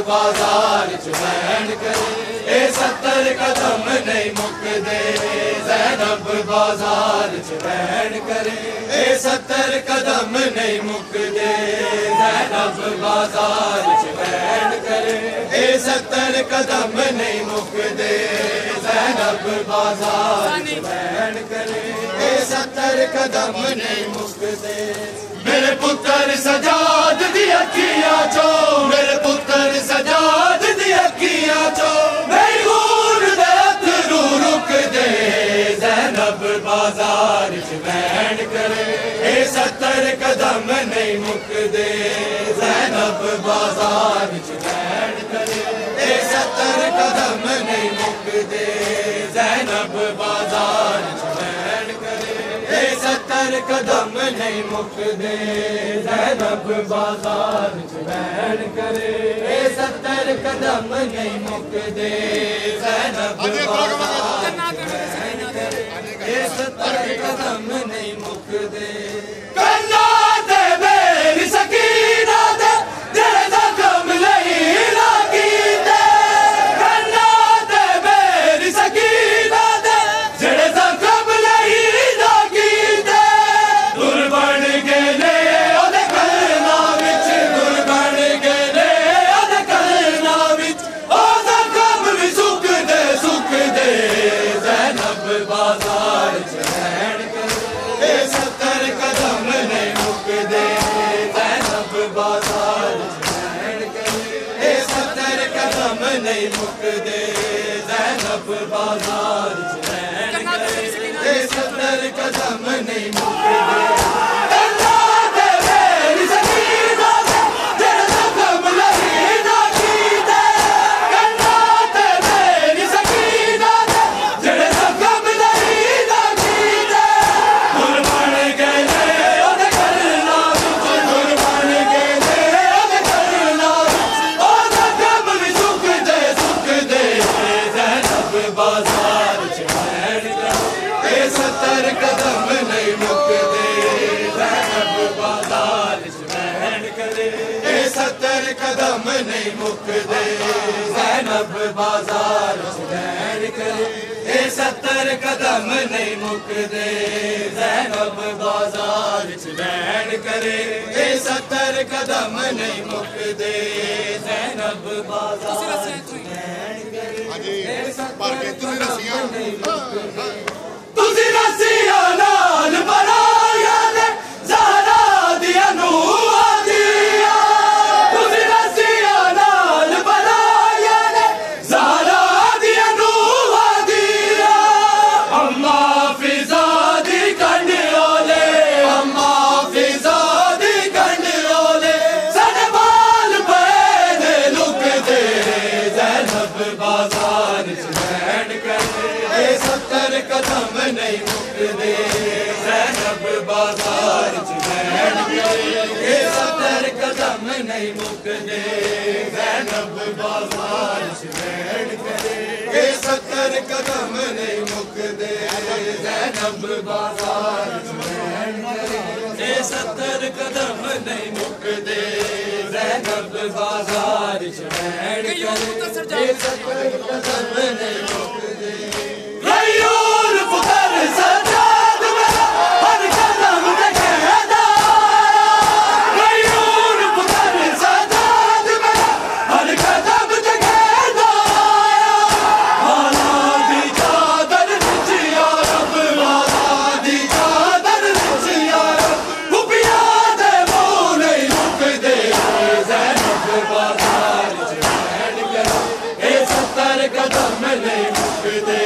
بازار چمین کرے اے ستر قدم نہیں مکدے زینب بازار چ بہن کرے اے 70 قدم نہیں مکدے زینب بازار چ بہن کرے اے 70 قدم نہیں مکدے زینب بازار چ بہن کرے اے 70 قدم نہیں مکدے میرے پتر سجاد دی اکھیاں چو میرے پتر سجاد دی اکھیاں چو میری خون دے اتھرو رک دے زینب بازار چ بہن کرے اے 70 قدم نہیں مکدے زینب بازار چ بہن کرے اے 70 قدم نہیں مکدے زینب بازار چ بہن کرے اے 70 قدم نہیں مکدے زینب بازار چ بہن کرے اے 70 قدم نہیں مکدے زینب بازار چ بہن کرے اے 70 قدم نہیں مکدے کرنا دے میری سکینہ دے جڑے زخم لئی لاگی دے کرنا دے میری سکینہ دے جڑے زخم لئی لاگی دے دور بن گئے نے اودے کرنا وچ دور بن گئے نے اودے کرنا وچ او زخم وی سک دے زینب بازار چ بہن کرے اے 70 قدم نہیں مکدے زینب بازار چ بہن کرے اے 70 قدم نہیں مکدے زینب بازار چ بہن کرے اے 70 قدم نہیں مکدے بازار چ بہن کرے اے 70 قدم نہیں مکدے زینب بازار چ بہن کرے اے 70 قدم نہیں مکدے زینب بازار چ بہن کرے اے 70 قدم نہیں مکدے زینب بازار چ بہن کرے اے 70 قدم نہیں مکدے زینب بازار چ بہن کرے تسی رسیاں نال بنایا نے زہرا دیا نوح دیا تسی رسیاں نال بنایا نے زہرا دیا نوح دیا اما فضا دی کنڈیولے اما فضا دی کنڈیولے ساڈے بال پے لک دے زینب بازار چ بہن کرے اے 70 قدم نہیں مکدے زینب بازار چ بہن کرے اے 70 قدم نہیں مکدے زینب بازار چ بہن کرے اے 70 قدم نہیں مکدے زینب بازار چ بہن کرے اے 70 قدم نہیں مکدے زینب بازار چ بہن کرے اے 70 قدم نہیں مکدے غیور فخر سجاد میرا ہر قدم دیکھدا غیور فخر سجاد میرا ہر قدم دیکھدا والا دی چادر وچ یا رب والا دی چادر وچ یا رب خوبیاں دے منہ نہیں مکدے زینب بازار چ بہن کرے اے 70 قدم نہیں مکدے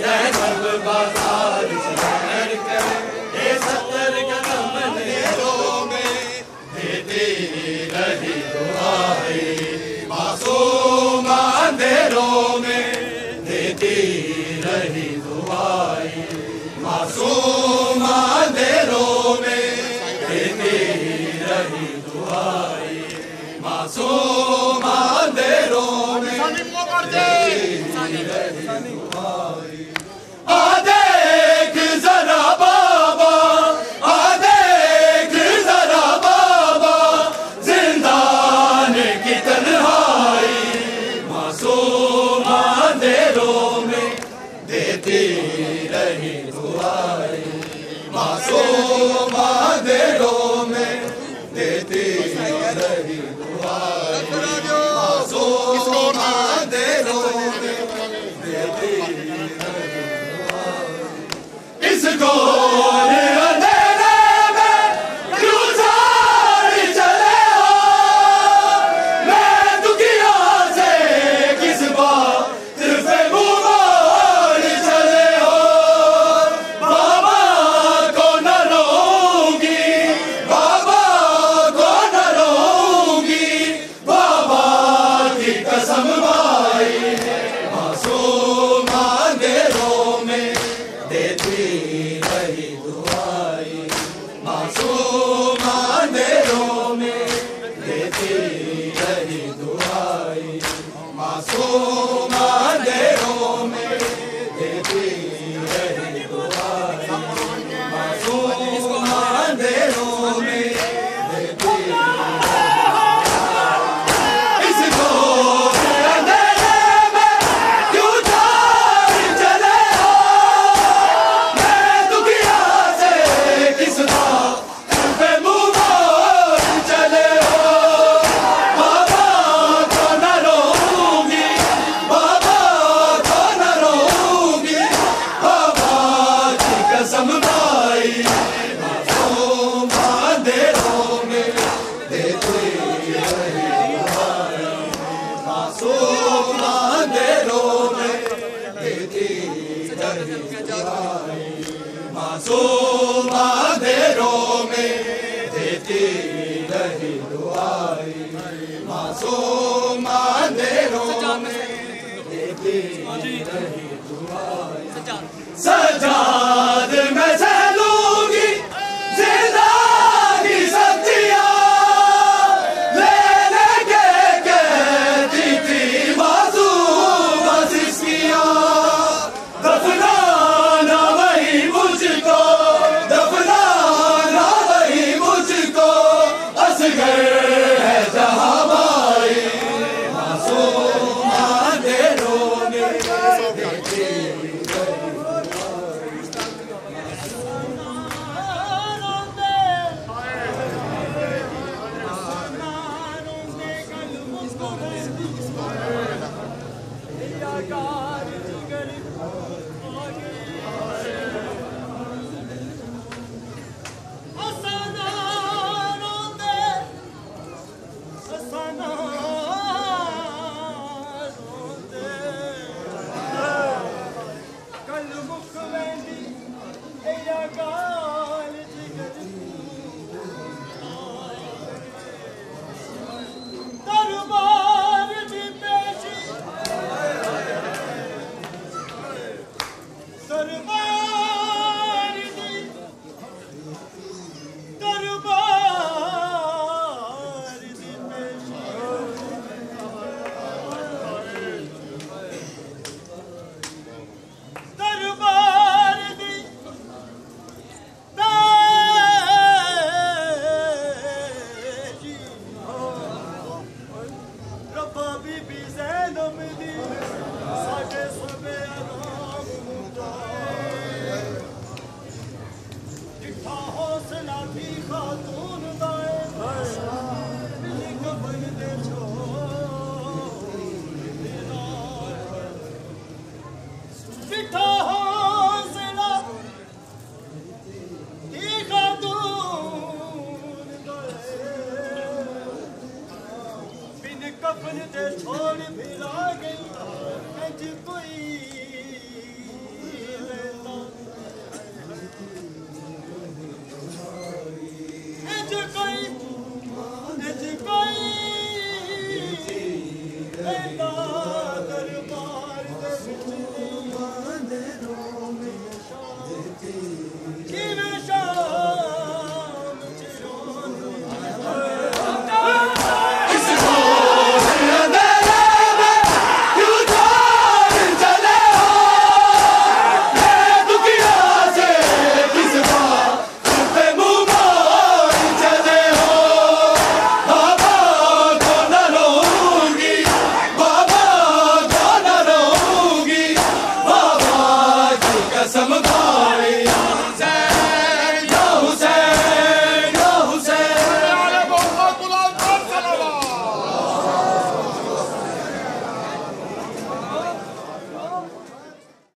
زینب بازار چ بہن کرے اے 70 قدم نہیں میں دیتی رہی دعائیں معصوم اندھیروں میں دیتی رہی دعائیں معصوم اندھیروں میں دیتی رہی دعائیں معصوم اندھیروں میں آ دیکھ ذرا بابا آ دیکھ ذرا بابا زندان کی تنہائی معصوم اندھیروں دیتی رہی دعائیں معصوم اندھیروں میں دیتی رہی دعائیں اس گور اندھیرے میں کیوں ساری چلے ہو میں دکھیا سے کس بات پہ منہ موڑ چلے ہو بابا کو نہ روں گی بابا کو نہ روں گی بابا کی قسم بھائی معصوم اندھیروں میں دیتی رہی دعائیں معصوم اندھیروں میں دیتی رہی دعائیں معصوم اندھیروں میں دیتی رہی دعائیں معصوم اندھیروں میں دیتی اس گور اندھیرے میں کیوں جاری چلے ہو میں دکھیا سے کس بات پہ منہ موڑ چلے ہو بابا کو نہ روں گی بابا کو نہ روں گی بابا کی قسم بھائی معصوم اندھیروں میں دیتی رہی دعائیں معصوم اندھیروں میں دیتی رہی دعائیں معصوم اندھیروں میں دیتی رہی دعائیں معصوم اندھیروں میں دیتی رہی دعائیں سجاد میں سے لوں گی زندگی سچیاں لینے کے کہتی تھی معصوم عزیزیاں دفنانا وہی مجھ کو دفنانا وہی مجھ کو اصغر ہے جہاں بھائی معصوم اندھیروں میں دیتی رہی کفن تے چھوڑ بھی لا گئی انج کوئی